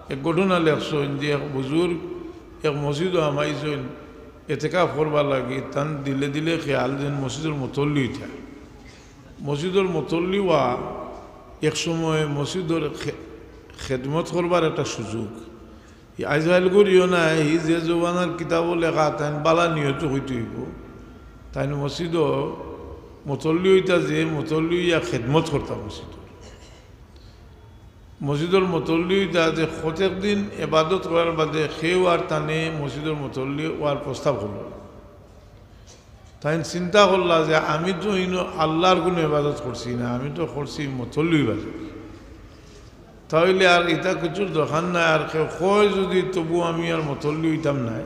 এক ঘটনা লেখছেন যে এক বুজুর্গ এক মসজিদও আমাইছেন এতেকাফ করবার লাগে তান দিলে দিলে খেয়াল যেন মসজিদের মতল্লি উঠা মসজিদের মতল্লি হওয়া এক সময় মসজিদের খেদমত করবার একটা সুযোগ আজকাল করিও না এই যে জবানার কিতাবও লেখা তাই বালা নিয়ত হইতে হইব তাই মসজিদও মতল্লি হইতা যে মতল্লি ইয়া খেদমত করতাম মসজিদের মতল্লি হইতা যে প্রত্যেক দিন এবাদত করার বাদে সেও আর টানে মসজিদের মতল্লি হওয়ার প্রস্তাব হল তাই চিন্তা করলা যে আমি তো আল্লাহর কোনো এবাদত করছি না আমি তো করছি মতল্লি ইবাদত তাহলে আর এটা কিছুর দোকান নাই আর কয় যদি তবু আমি আর মতল্লি হইতাম নাই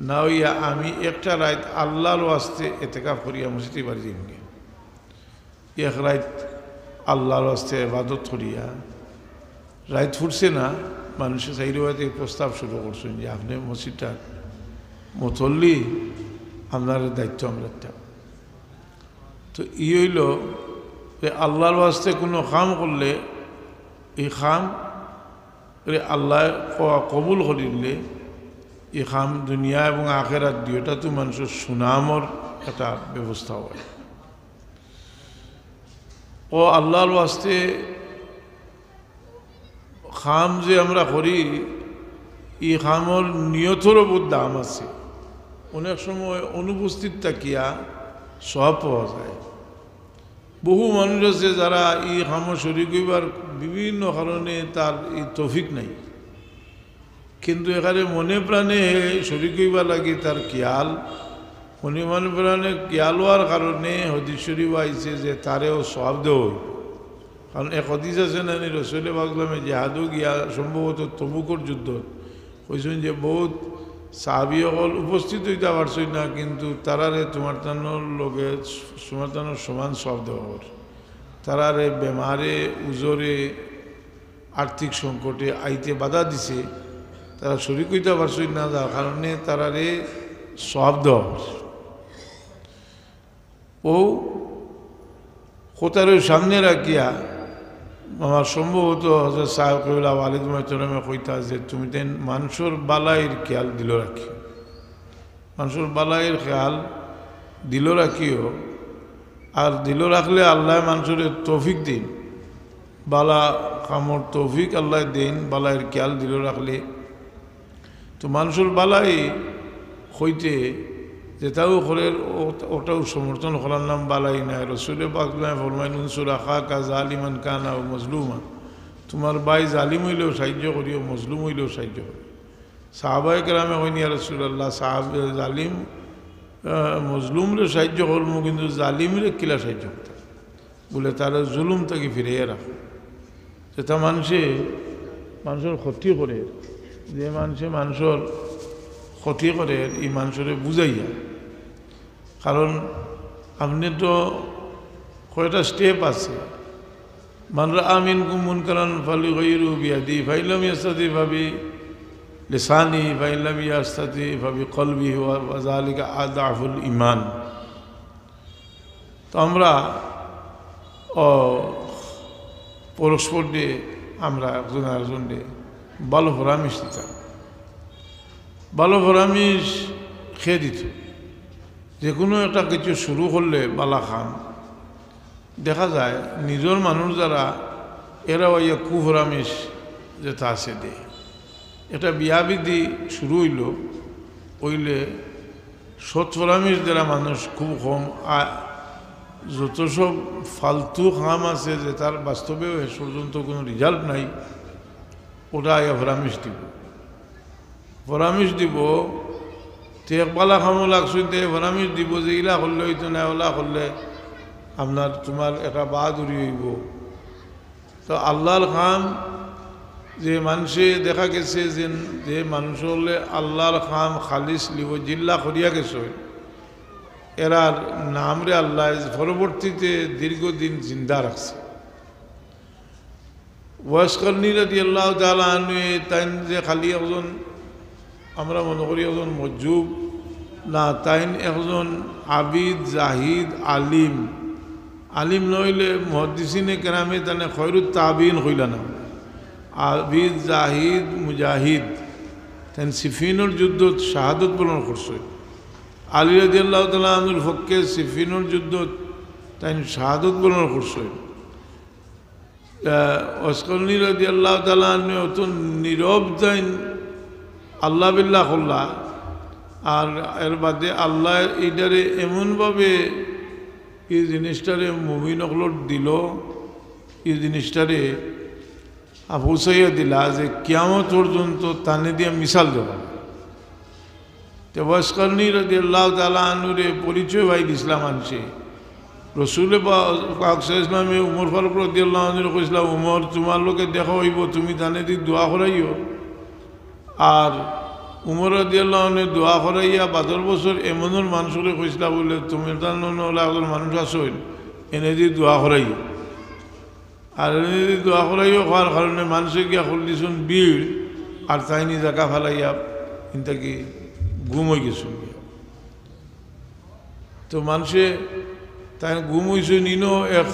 না হইয়া আমি একটা রাত আল্লাহর ওয়াস্তে এতেকাফ করিয়া মসজিদে বাড়ি দিনকে এক রাত আল্লাহর ওয়াস্তে এবাদত করিয়া রাত ফুটছে না মানুষের চাইরে হয়তো প্রস্তাব শুরু করছেন যে আপনি মসজিদটা মতল্লি আপনার দায়িত্ব আমরা তো হইল যে আল্লাহর ওয়াস্তে কোনো কাম করলে এই খাম আল্লাহ কবুল করিলে এই খাম দুনিয়া এবং আখেরাত দুইটা তো মানুষের সুনামর একটা ব্যবস্থা হয় ও আল্লাহর ওয়াস্তে খাম যে আমরা করি এই খামর নিয়তরও বহুত দাম আছে অনেক সময় অনুপস্থিত থাকিয়া সব পাওয়া যায় বহু মানুষ আছে যারা এই খাম শরীর করিবার বিভিন্ন কারণে তার এই তৌফিক নাই কিন্তু এখানে মনে প্রাণে শরীর করিবার লাগে তার খেয়াল মনে প্রাণে খেয়াল হওয়ার কারণে হদিস শরীফ আইছে যে তারেও সব দেওয়া হইব কারণ এক হদিস আছে না রসুল বাগলামে জেহাদও গিয়া সম্ভবত তবুকর যুদ্ধ কইছেন যে বহুত সাহাবিসকল উপস্থিত হইতে পারছই না কিন্তু তারারে তোমার তানোর লগে তোমার তানোর সমান সব দেওয়া তারারে বেমারে উজরে আর্থিক সংকটে আইতে বাধা দিছে তারা শরীক হইতে পারছই না যার কারণে তারারে সব দেওয়া ও কোথার সামনে রাখিয়া আমার সম্ভবত হজরত সাহেব কবিলা ওয়ালিদ মোহতরমে কইতা যে তুমি তেন মানুষের বালাইয়ের খেয়াল দিল রাখি মানুষের বালাইয়ের খেয়াল দিল রাখিও আর দিল রাখলে আল্লাহ মানুষের তৌফিক দিন বালা কামর তৌফিক আল্লাহ দিন বালাইয়ের খেয়াল দিল রাখলে তো মানুষের বালাই হইতে যেটাও করে ওটাও সমর্থন করার নাম বালাই নাই রসুলে পাকলায় ফরমাইন উনসুর আখা কা জালিমান কানা ও মজলুমা তোমার ভাই জালিম হইলেও সাহায্য করিও মজলুম হইলেও সাহায্য করিও সাহাবায়ে কেরামে হইনি রাসূলুল্লাহ সাহাব জালিম মজলুমরে সাহায্য করবো কিন্তু জালিমরে কিলা সাহায্য করতাম বলে তারা জুলুম থেকে ফিরিয়ে রাখো যেটা মানুষের ক্ষতি করে যে মানুষের ক্ষতি করে এই মানুষের বুঝাইয়া কারণ আপনি তো কয়টা স্টেপ আছে মানরা আমিন কুমুন কারণ ফালি গৈরু বিয়াদি ফাইলাম ইয়াস্তাতি ভাবি লিসানি ফাইলাম ইয়াস্তাতি ভাবি কলবি ওয়া যালিকা আদাফুল ঈমান তো আমরা পরস্পর দিয়ে আমরা একজন আরেকজনকে ভালো পরামর্শ দিতাম ভালো পরামর্শ খেয়ে দিত যে কোনো একটা কিছু শুরু করলে বালা খান দেখা যায় নিজের মানুষ যারা এরাও ইয়ে কুপরামর্শ যেটা আছে দে এটা বিয়া বিধি শুরু হইলে সৎ পরামর্শ দ্বারা মানুষ খুব কম যত সব ফালতু কাম আছে যে তার বাস্তবেও এ পর্যন্ত কোনো রেজাল্ট নাই ওটা ইয়া পরামর্শ দিব তে একবালা খামো লাগছুন তে পরামর্শ দিব যে ইলা করলে হইতো না ওলা করলে আপনার তোমার একটা বাহাদুরি হইব তো আল্লাহর খাম যে মানুষে দেখা গেছে যে মানুষ হলে আল্লাহর খাম খালিস লিব জিল্লা করিয়া গেছে এরার নামরে আল্লাহ পরবর্তীতে দীর্ঘদিন জিন্দা রাখছে ওয়াসকরনি রাদিয়াল্লাহু তাআলা আনহু তাইন যে খালি একজন আমরা মনে করি একজন মজ্জুব না তাইন একজন আবিদ জাহিদ আলিম নইলে মুহাদ্দিসিনে কেরামে তানে খয়রুত তাবিন হইলা না আবিদ জাহিদ মুজাহিদ তাই সিফিনুর যুদ্ধ শাহাদত বরণ করছে। আলী রাদিয়াল্লাহু তাআলা আনহুর পক্ষে সিফিনুর যুদ্ধ তাই শাহাদত বরণ করছে। ওসকানি রাদিয়াল্লাহু তাআলা আনহু অত নীরব তাই আল্লাহ বিল্লাহ করলা। আর এর বাদে আল্লাহ এইটারে এমনভাবে এই জিনিসটারে মুমিন হকলর দিল, এই জিনিসটারে পৌঁছাইয়া দিলা যে কিয়ামত পর্যন্ত টানে দিয়ে মিশাল দেওয়া। তো ওয়াসকারনি রাদিয়াল্লাহু তাআলা আনহুরে পরিচয় ভাই ইসলাম আনছে। রসুল পাক ইসলামে উমর ফারুক রাদিয়াল্লাহু আনহু কইছিলাম, উমর তোমার লোকে দেখা হইব, তুমি টানে দিয়ে দোয়া করাইও। আর উমর রাদিয়াল্লাহু আনহু দোয়া করাইয়া 12 বছর এমনর মানুষরে কইছিলা বলে তুমি তার মানুষ আসইন এনে দিয়ে দোয়া করাইও। আর এনে দিয়ে দোয়া করাইও হওয়ার কারণে মানুষে গিয়া করলিছুন ভিড়, আর তাইনি জায়গা ফেলাইয়া ইনতাকি গুম হয়ে গেছুন। তো মানুষে তাই গুম হয়েছে নিনো এক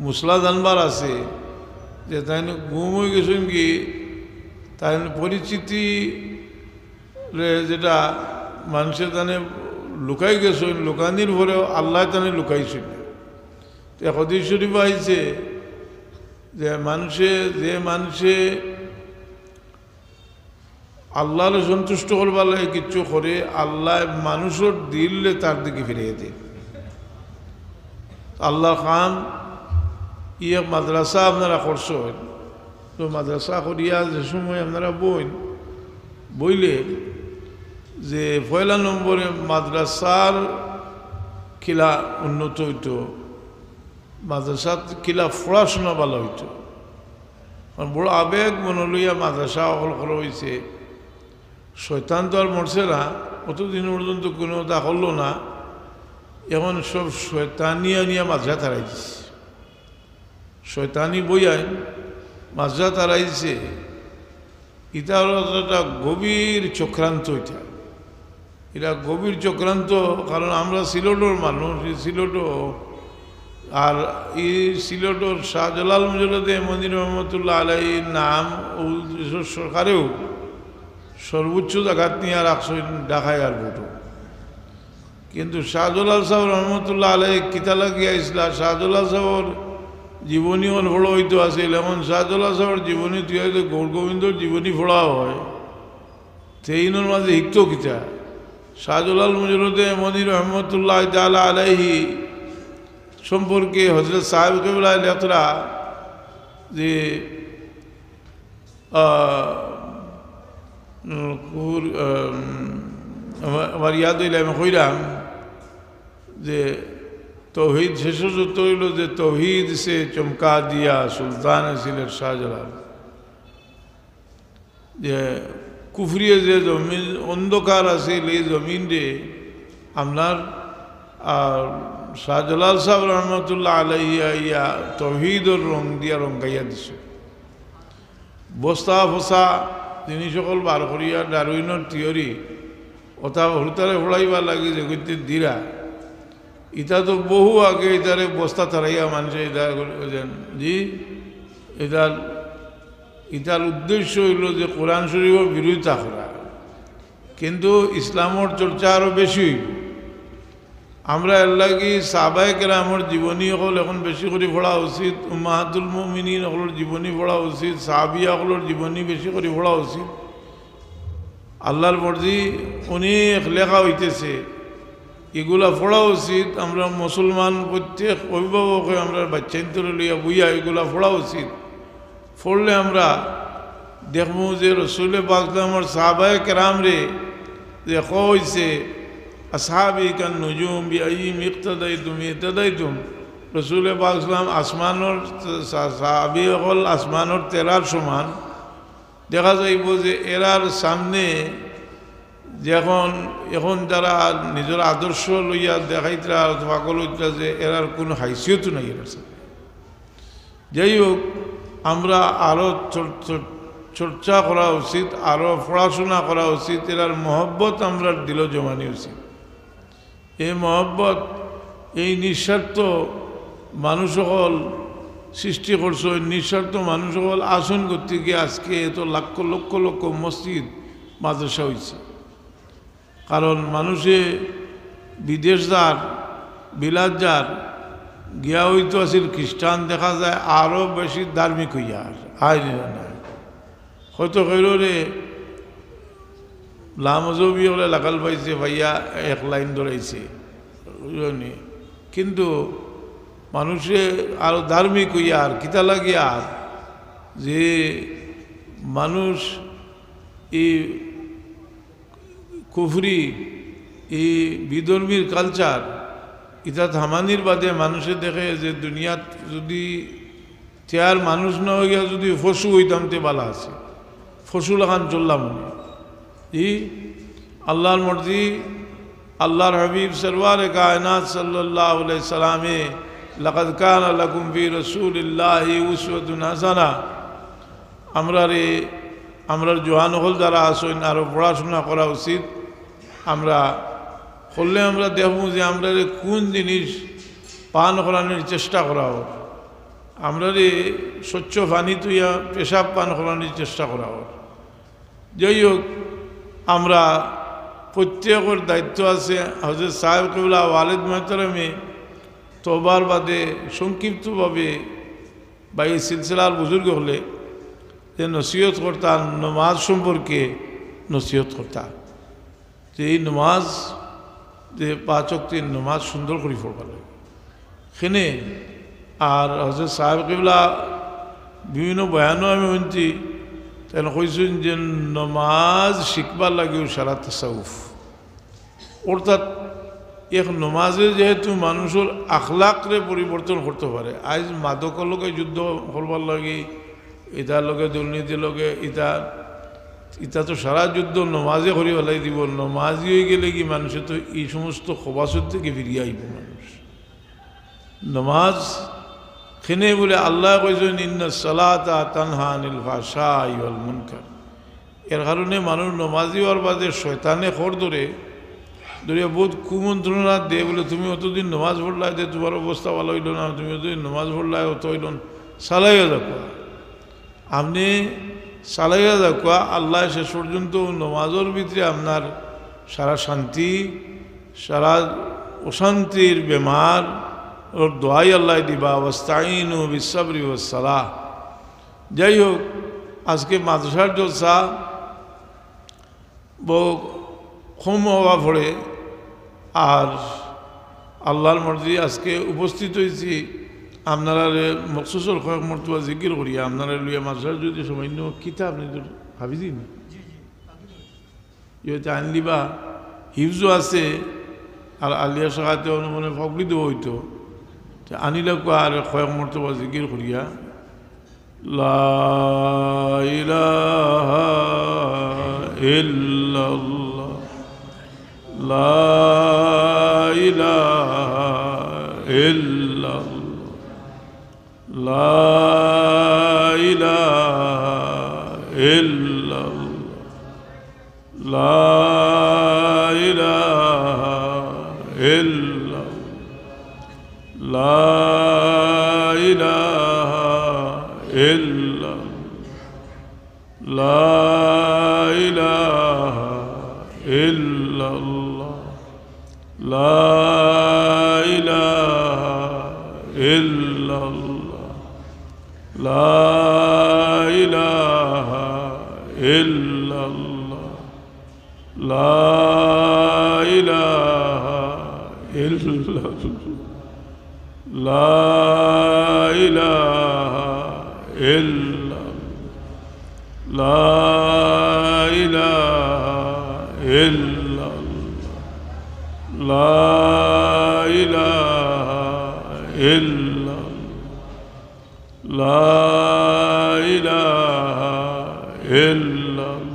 মুসলা জানবার আছে যে তাই গুম হয়ে গেছেন কি তাই পরিচিতি যেটা মানুষের তানে লুকাই গেছেন, লুকানির পরেও আল্লাহ তানে লুকাইছেন। হাদিস শরীফ আইছে যে মানুষে আল্লাহরে সন্তুষ্ট করবার লাগে কিচ্ছু করে, আল্লাহ মানুষের দিলে তার দিকে ফিরিয়ে দেয়। আল্লাহ খান এক মাদ্রাসা আপনারা করছেন, তো মাদ্রাসা করিয়া যে সময় আপনারা বইলে যে পয়লা নম্বরে মাদ্রাসার কিলা উন্নত হইত, মাদ্রাসা কিলা পড়াশোনা ভালো হইত। বড় আবেগ মনে লইয়া মাদ্রাসা অকল করা হয়েছে। শয়তান তো আর মরছে না, অতদিন পর্যন্ত কোনো তা করলো না। এখন সব শয়তানিয়া নিয়ে মাদ্রাসা তারাইছে, শয়তানি বইয়াই মাদ্রাসা তারাইছে। এটা হলো একটা গভীর চক্রান্ত। এটা গভীর চক্রান্ত, কারণ আমরা সিলেটর মানুষ, সিলেট আর এই সিলেটর শাহজালাল মুজল্লাদে মনির রহমতুল্লাহ আলাইহির নাম সরকারেও সর্বোচ্চ জায়গাত নিয়ে রাখছেন ঢাকা এয়ারপোর্টও। কিন্তু শাহজালাল সাহেব রহমতুল্লাহ আলাই কিতা লাগিয়া ইসলা শাহজালাল সাহেবর জীবনী ফোড়া হইতে আসিল। এমন শাহজালাল সাহেবের জীবনী তুই হয়তো গৌর গোবিন্দর জীবনী ফোড়া হয়, সেইনের মাঝে হিক্ত কিতা শাহজালাল মুজল্লাদে মনির রহমতুল্লাহ তাআলা আলাইহি সম্পর্কে হযরত সাহেব কেবলা লেখরা যে আমার ইয়াদ হইলে আমি কইলাম যে তৌহিদ শেষত হইল যে তৌহিদ সে চমকা দিয়া সুলতান ছিলেন শাহজালাল। যে কুফরিয়ে যে জমিন অন্ধকার আছিল এই জমিন রে আপনার শাহজালাল সাহেব রহমতুল্লাহ আলাইহি ইয়া তৌহিদর রং দিয়া রঙাইয়া দিছে। বস্তা ফসা তিনি সকল বার করিয়া ডারউইনের থিওরি ওটা হরতারে ফোড়াইবা লাগি যে গতি দিরা ইটা তো বহু আগে এটারে বস্তা তারাইয়া মানুষে এটা জি এটার উদ্দেশ্য হইল যে কোরআন শরীফের বিরোধিতা করা, কিন্তু ইসলামর চর্চা আরও বেশি হইব। আমরা এর লাগি সাহাবায়ে কেরামর জীবনী হল এখন বেশি করে পড়া উচিত, উম্মাহাতুল মুমিনিন হলর জীবনী পড়া উচিত, সাহাবিয়া হলর জীবনী বেশি করে পড়া উচিত। আল্লাহর মর্জি অনেক লেখা হইতেছে, এগুলা পড়া উচিত। আমরা মুসলমান প্রত্যেক অভিভাবক হয়ে আমরা বাচ্চান্তরে লইয়া বইয়া এগুলা পড়া উচিত। পড়লে আমরা দেখবো যে রসুল পাক আমার সাহাবায়ে কেরাম রে দেখা হয়েছে আসহাবি কান নুজুম বিআইহিম ইক্তাদাইতুম ইহতাদাইতুম। রসুল পাক আসমানোর সাহাবি হল আসমানোর তেরার সমান। দেখা যাইব যে এরার সামনে যখন এখন যারা নিজের আদর্শ লইয়া দেখাইতরা পাগল হইতরা যে এরার কোনো হাইসিয়ত নাই এরার সামনে। যাই হোক, আমরা আরও চর্চা করা উচিত, আরও পড়াশোনা করা উচিত। এরার মহব্বত আমরা দিল জমানি উচিত। এই মহব্বত এই নিঃস্বার্থ মানুষ সকল সৃষ্টি করছো, নিঃস্বার্থ মানুষ সকল আসন করতে গিয়ে আজকে এত লক্ষ লক্ষ লক্ষ মসজিদ মাদ্রাসা হয়েছে। কারণ মানুষে বিদেশ যার বিলাত যার গিয়া হইতো আসিল খ্রিস্টান, দেখা যায় আরও বেশি ধার্মিক হইয়া আর না হয়তো কইরে লামজবি হলে লাগাল পাইছে ভাইয়া এক লাইন ধরাইছে, বুঝলি? কিন্তু মানুষে আরো ধার্মিক হইয়া আর কিতা লাগে আর যে মানুষ এই কুফরি এই বিধর্মীর কালচার ইটা থামানির বাদে মানুষে দেখে যে দুনিয়াত যদি তেয়ার মানুষ না হইয়া যদি ফসু হইতাম তে বালা আছে, ফসু লাগান চললাম ই আল্লাহর মর্জি। আল্লাহর হাবিব সরওয়ারে কায়নাত সাল্লাল্লাহু আলাইহি সাল্লামে লাকাদ কানা লাকুম ফি রাসূলিল্লাহি উসওয়াতুন হাসানা, আমরার জোয়ান হল যারা আসেন আরও পড়াশোনা করা উচিত। আমরা করলে আমরা দেখব যে আমরা কোন জিনিস পান করানোর চেষ্টা করা হোক, আমরা স্বচ্ছ পানি তুইয়া পেশাব পান করানোর চেষ্টা করা হোক। যাই হোক, আমরা প্রত্যেকের দায়িত্ব আছে। হযরত সাহেব কিবলা ওয়ালিদ মোহতারামে তওবার বাদে সংক্ষিপ্তভাবে বা এই সিলসিলার বুজুর্গ হলে যে নসিহত করতাম, নমাজ সম্পর্কে নসিহত করতাম যে এই নমাজ যে 5 ওয়াক্তের নমাজ সুন্দর করে পড়বার লাগে সেনে। আর হযরত সাহেব কিবলা বিভিন্ন বয়ানও আমি শুনছি, তাই কইছেন যে নমাজ শিখবার লাগেও সারা তাসাউফ, অর্থাৎ এক নমাজে যেহেতু মানুষের আখলাকরে পরিবর্তন করতে পারে। আজ মাদকের লগে যুদ্ধ করবার লাগে, ইটার লগে দুর্নীতির লগে ইটা তো সারা যুদ্ধ নমাজে করে ফেলাই দিব। নমাজি হয়ে গেলে কি মানুষের তো এই সমস্ত খবাসর থেকে ফিরিয়ে আইব মানুষ। নমাজ খেনে বলে আল্লাহ কইছেন ইন্নাস সালাতা তানহা আনিল ফাহশাই ওয়াল মুনকার। এর কারণে মানুষ নমাজি হওয়ার বাদে শয়তানে খর ধরে বহুত কুমন্ত্রণা দেয়, বলে তুমি অতদিন নমাজ পড়লাই যে তোমার অবস্থা ভালো হইল না, তুমি অতদিন নমাজ পড়লাই অত হইল না, সালাইয়া দেখো আপনি সালাইয়া দেখো আল্লাহ শেষ পর্যন্ত নমাজের ভিতরে আপনার সারা শান্তি, সারা অশান্তির বেমার ওর দোয়াই আল্লাহ দিবা, ওয়াস্তাইনু বিসসাবরি ওয়াসসালাহ। যাই হোক, আজকে মাদ্রাসার জলসা বহু কম হওয়া পড়ে, আর আল্লাহর মর্জি আজকে উপস্থিত হয়েছি। আপনারা মকসুসর কয়েক মর্তবা জিকির করিয়া আপনারা লইয়া মাদ্রাসার যদি সামান্য কিতাব আপনি ভাবি দিন ইয়েতে আনলিবা, হিফজও আছে আর আলিয়া শাখাতে মনে ফকলি দেওয়া হইতো, আনিলে আর কয়েক মর্তবা জিকির করিয়া লা ইলাহা ইল্লাল্লাহ লা ইলাহা ইল্লাল্লাহ লা ইলাহা ইল্লাল্লাহ লা ইলাহা ইল্লাল্লাহ লা ইলাহা ইল্লাল্লাহ লা ইলাহা ইল্লাল্লাহ লা ইলাহা ইল্লাল্লাহ লা ইলাহা ইল্লাল্লাহ লা ইলাহা ইল্লাল্লাহ লা ইলাহা ইল্লাল্লাহ লা ইলাহা ইল্লাল্লাহ লা ইলাহা ইল্লাল্লাহ লা ইলাহা ইল্লাল্লাহ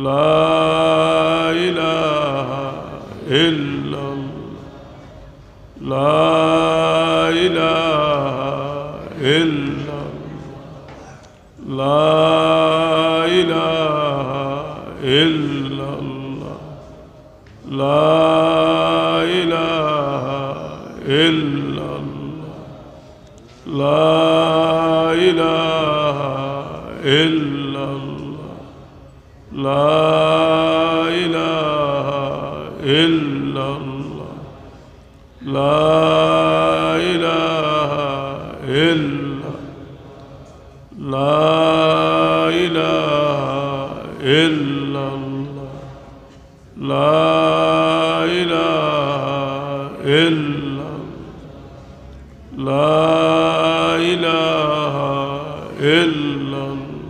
লা ইলাহা ইল্লাল্লাহ লা ইলাহা ইল্লাল্লাহ লা ইলাহা ইল্লাল্লাহ লা ইলাহা ইল্লাল্লাহ لا إله إلا الله لا إله إلا الله لا إله إلا لا إله إلا الله لا إله إلا لا إله إلا الله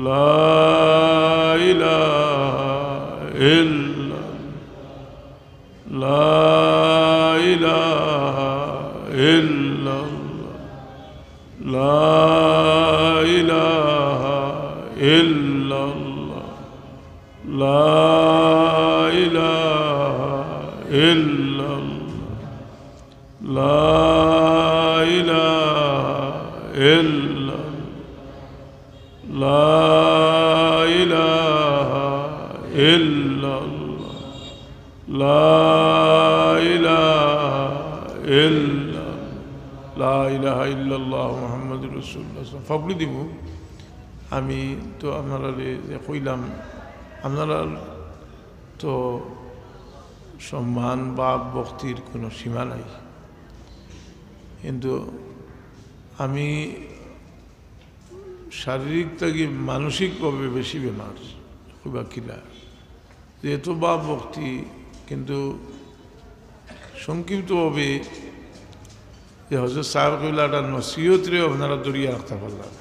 لا إله إلا لا إله إلا الله لا إله إلا الله لا إله إلا الله لا إله إلا لا إله إلا الله لا إله إلا لا إله إلا الله محمد رسول الله ফাবলি দিব আমি তো আপনারা কইলাম আপনারা তো সম্মান বা ভক্তির কোনো সীমা নাই কিন্তু আমি শারীরিক থেকে মানসিকভাবে বেশি বেমার খুব কিলা যেহেতু বা ভক্তি কিন্তু সংক্ষিপ্তভাবে যে হজরত সাহেব কবিলাটা নসিহতরে আপনারা দরিয়া রাখতে পারলাম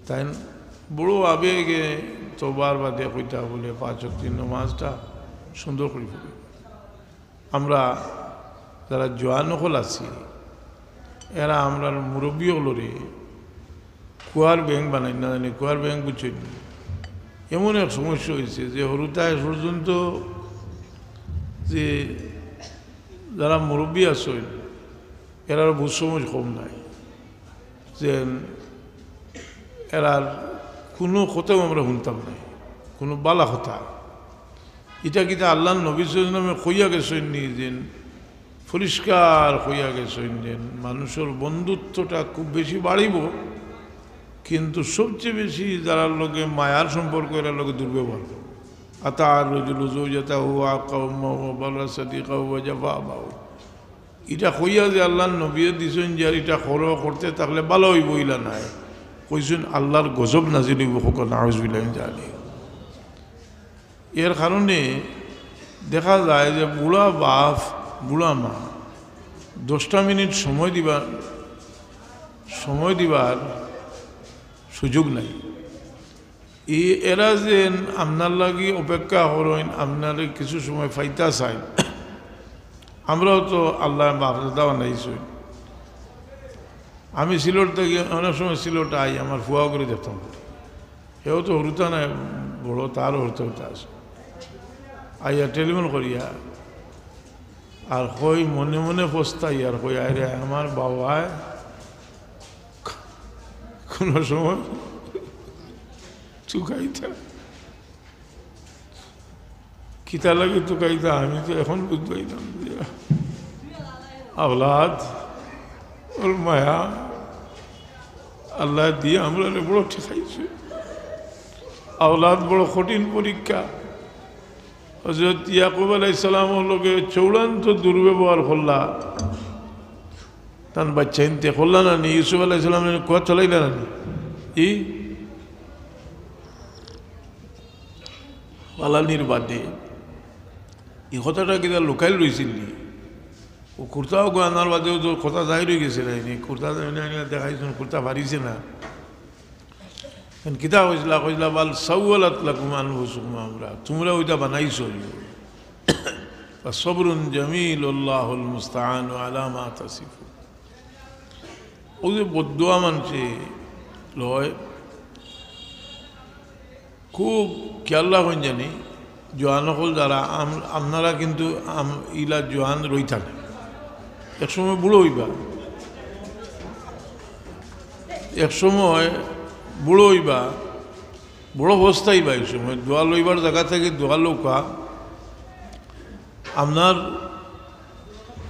তাই বড় আবেগে তোবার বাদে কইতা বলে 5 ওয়াক্ত নামাজটা সুন্দর করে ফেলি আমরা যারা জোয়ান হল আছি এরা আমরা মুরব্বী হলরে কুয়ার ব্যাংক বানাই না জানি কুয়ার ব্যাংক বুঝছেন এমন এক সমস্যা হয়েছে যে হরুতায় পর্যন্ত যে যারা মুরব্বী আসেন এরার বুঝ সময় কম নাই যে এরার কোনো কথাও আমরা শুনতাম নাই কোনো বালা কথা এটা কিন্তু আল্লাহ নবী নামে কইয়া গেছেন নি যে পরিষ্কার হইয়া গেছেন যে মানুষের বন্ধুত্বটা খুব বেশি বাড়িব কিন্তু সবচেয়ে বেশি যারা লোকে মায়ার সম্পর্ক এরা লোকে দুর্ব্যবহার করবে আতার রজুল জৌজাতা হুয়া কাউমা সাদিকা হুয়া জাফা বাউ এটা কইয়া যে আল্লাহ নবী দিছেন যে এটা করতে থাকলে ভালো হইব ইলা নাই কইছেন আল্লাহর গজব নাজিল হইব সকল নাউজুবিল্লাহ জানি এর কারণে দেখা যায় যে বুড়া বাপ বুড়া মা 10টা মিনিট সময় দিবার সুযোগ নাই এরা যে আপনার লাগি অপেক্ষা করেন আপনার কিছু সময় ফাইতা চাই আমরাও তো আল্লাহ বাপদাদা বানাইছি আমি সিলোট থেকে অনেক সময় সিলোট আই আমার ফুয়া করে দেখতাম এও তো হরুতা নাই বড় তারও হরতে হতে আছে আইয়া টেলিফোন করিয়া আর কই মনে মনে পস্তাই আর কই আরে আমার বাবায় কোনো সময় চুকাইতা কিতা লাগে চুকাইতা আমি তো এখন বুঝবাইলাম আওলাদ ওর মায়া আল্লাহ দিয়ে আমরা বড় ঠেকাইছে আওলাদ বড় কঠিন পরীক্ষা হযরত ইয়াকুব আলাইহিস সালামের লগে চূড়ান্ত দুর্ব্যবহার করলা তান বাচ্চা ইনতে করলা না নি ইউসুফ আলাইহিস সালামের কথা চলাইলা না ই পালানির বাদে এই কথাটা কিনা লুকাইল রয়েছিল ও কুর্তাও আনার বাদেও তো কথা যাই রয়ে গেছে নাইনি কুর্তা দেখাইছেন কুর্তা ভারিছে না কিতা হয়েছিল কইলা বাল সাউলাত লাকুম আনফুসুকুম আমরা তোমরা ওইটা বানাইছো সবরুন জামিল আল্লাহুল মুস্তাআন আলা মা তাসিফু ওই যে বদদুয়া মানছে লয় খুব খেয়াল হন জানি জোয়ান হল যারা আপনারা কিন্তু ইলা জোয়ান রই থাকে একসময় বুড়ো হইবা একসময় বুড়ো হইবা বড় অবস্থাইবা এই সময় দোয়া লইবার জায়গা থেকে দোয়া লৌকা আপনার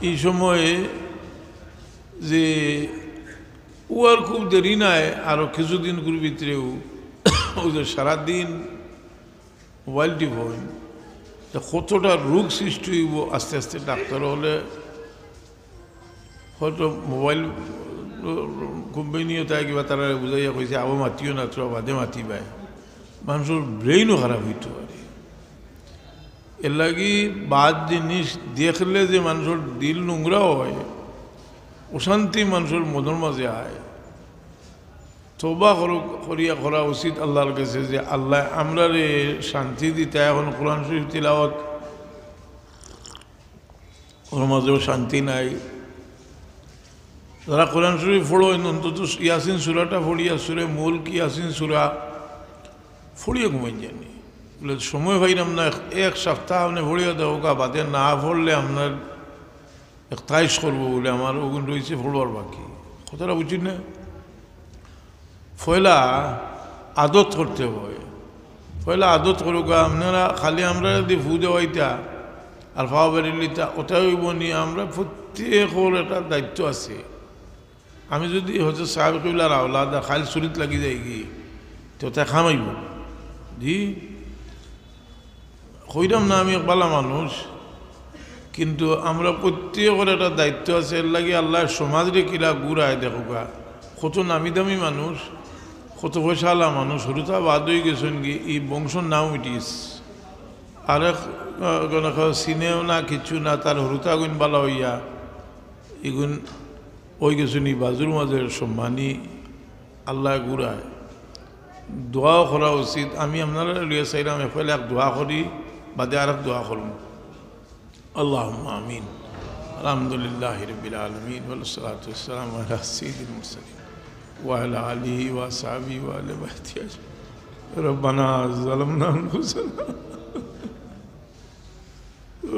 এই সময়ে যে ও আর খুব দেরি নাই, আরও কিছুদিন করে ভিতরেও ও যে সারাদিন মোবাইল টিপন, কতটা রোগ সৃষ্টি হইব আস্তে আস্তে ডাক্তার হলে হয়তো মোবাইল কোম্পানিও তাই কিবা তারা বুঝাইয়া কইছে আবো মাতিও না, তো বাদে মাতিবাই, মানুষের ব্রেইনও খারাপ হইতে পারে। এর লাগি বাদ জিনিস দেখলে যে মানুষের দিল নোংরা হয়, অশান্তি মানুষের মনের মাঝে আয়, তওবা করিয়া করা উচিত আল্লাহর কাছে যে আল্লাহ আমরা রে শান্তি দিতে। এখন কোরআন শরীফ তিলাওয়াত ওর মাঝেও শান্তি নাই। যারা কোরআন শরীফ পড়ো অন্তত ইয়াসিন সুরাটা পড়িয়া, সুরে মুলক ইয়াসিন সুরা পড়িয়া ঘুমাই জানি বলে সময় পাইলাম না, এক সপ্তাহ আপনি পড়িয়া দেবো কা, বাদে না পড়লে আপনার একটাইশ করবো বলে আমার ওগুন রয়েছে পড়বার বাকি। কথাটা বুঝি না? পয়লা আদত করতে হয়, পয়লা আদত করুক। আপনারা খালি আমরা যদি ফু দেওয়াইতা আর ফাওয়া বেরিলিতা ওটাই হইব নি। আমরা প্রত্যেকের একটা দায়িত্ব আছে। আমি যদি হচ্ছে সাহেব কবিলার আওলাদা খালি চুরিত লাগি যাই কি তো তা খামাইব জি কইরাম না, আমি একবালা মানুষ, কিন্তু আমরা প্রত্যেকের একটা দায়িত্ব আছে। এর লাগে আল্লাহ সমাজরে কিরা গুড়ায় দেখোগা, কত নামি দামি মানুষ, কত পয়সাওয়ালা মানুষ হরুতা বাদ হয়ে গেছেন কি এই বংশর নাম উঠিস, আরেক চিনেও না কিছু না, তার হরুতা গুণ বালা হইয়া এগুন ওই গেছেন এই বাজুর মাঝের সম্মানী আল্লাহ গুড়ায়। দোয়াও করা উচিত। আমি আপনারা লিয়ে চাইলাম এফালে এক দোয়া করি, বাদে আর এক দোয়া করুন। আল্লাহুম্মা আমিন। আলহামদুলিল্লাহি রাব্বিল আলামিন ওয়াস সালাতু ওয়াস সালামু আলা সাইয়্যিদিল মুরসালিন ওয়া আলা আলিহি ওয়া সাহবিহি ওয়া আলি বাইতি আজমাইন। রব্বানা যালামনা আনফুসানা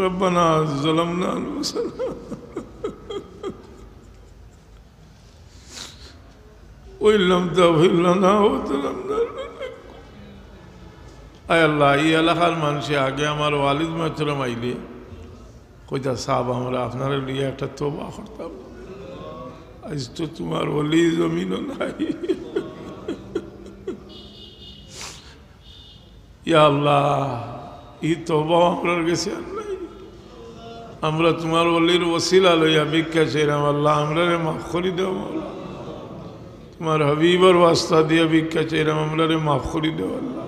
রব্বানা যালামনা আনফুসানা ওয়া ইল্লাম তাগফির লানা ওয়া তারহামনা। আয় আল্লাহ, এই এলাকার মানুষে আগে আমার ওয়ালিদ মোহতরম আইলে কইতা সাহেব আমরা আপনার লিয়ে একটা তওবা করতাম, আজ তো তোমার ওলি জমিনও নাই। ইয়া আল্লাহ, এই তওবা আমরা গেছে আর নাই। আমরা তোমার ওলির ওসিলা লইয়া ভিক্ষা চাইলাম, আল্লাহ আমরা রে মাফ করি দেও। আল্লাহ তোমার হবিবর ওয়াস্তা দিয়ে ভিক্ষা চাইলাম, আমরা রে মাফ করি দেও। আল্লাহ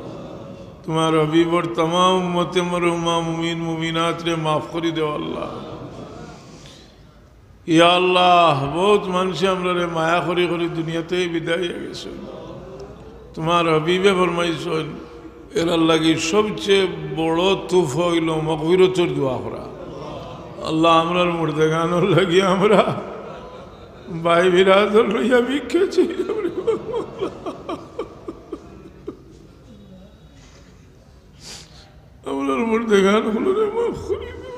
তোমার হবিবর तमाम উম্মতে মরহুমা মুমিন মুমিনাত রে মাফ করে দেও। আল্লাহ ইয়া আল্লাহ, বহুত মানুষ আমরা রে মায়া করি করি দুনিয়াতে বিদায় হয়ে গেছে। তোমার হবিবে ফরমাইছেন এর লাগি সবচেয়ে বড় তুফা হইল মাগফিরাতের দোয়া করা। আল্লাহ আমরার মুর্দাগানোর লাগি আমরা ভাই বিরাদর লইয়া ভিক্ষা চাইলাম। আমরার মুর্দাগান হলো রে মাফ করে দেও।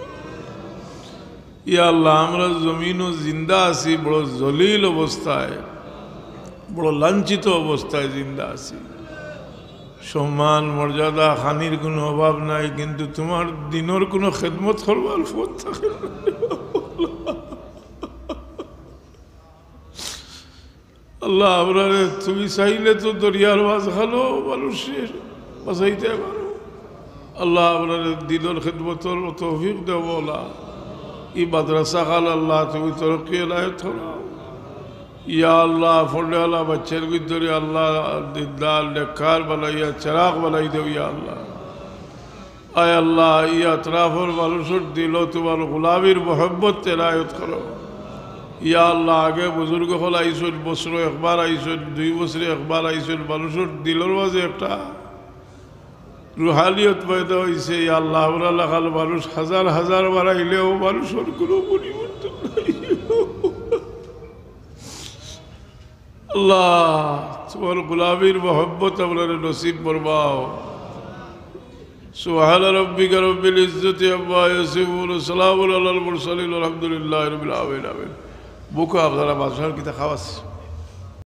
ইয়া আল্লাহ, আমরা জমিন ও জিন্দা আছি বড় জলিল অবস্থায়, বড় লাঞ্ছিত অবস্থায় জিন্দা আছি। সম্মান মর্যাদা খানির কোনো অভাব নাই, কিন্তু তোমার দিনের কোনো খেদমত করবার পথ থাকে না। আল্লাহ আমরা তুমি চাইলে তো দরিয়ার মাছ খালো মানুষের বাঁচাইতে পারো। আল্লাহ আমরা দিনের খেদমতর তৌফিক দেও। বলা ই মাদ্রাসা খাল আল্লাহ তুমি তরক্কি এলায়ত করাও। ইয়া আল্লাহ ফলে আল্লাহ বাচ্চার ভিতরে আল্লাহ দিদার নেককার বানাইয়া চেরাগ বানাই দেও। ইয়া আল্লাহ, আয় আল্লাহ ই আতরাফর মানুষের দিল তোমার গোলামির মোহাম্মত এলায়ত করো। ইয়া আল্লাহ, আগে বুজুর্গ হল আইসন, বছরে একবার আইসন, 2 বছরে একবার আইসন, মানুষের দিলের মাঝে একটা রুহানিয়ত পয়দা হয়েছে। ইয়া আল্লাহ আমরা লাগাল মানুষ হাজার হাজার বার আইলেও মানুষের কোনো পরিবর্তন নাই। আল্লাহ তোমার গোলামির মোহাম্মত আমরা নসিব ফরমাও। সুবহান রাব্বিকা রব্বিল ইজ্জতি আম্মা ইয়াসিফুন ওয়া সালামুন আলাল মুরসালিন ওয়া আলহামদুলিল্লাহি রাব্বিল আলামিন। বুকা আপনারা বাদশাহর কিতা খাওয়াস।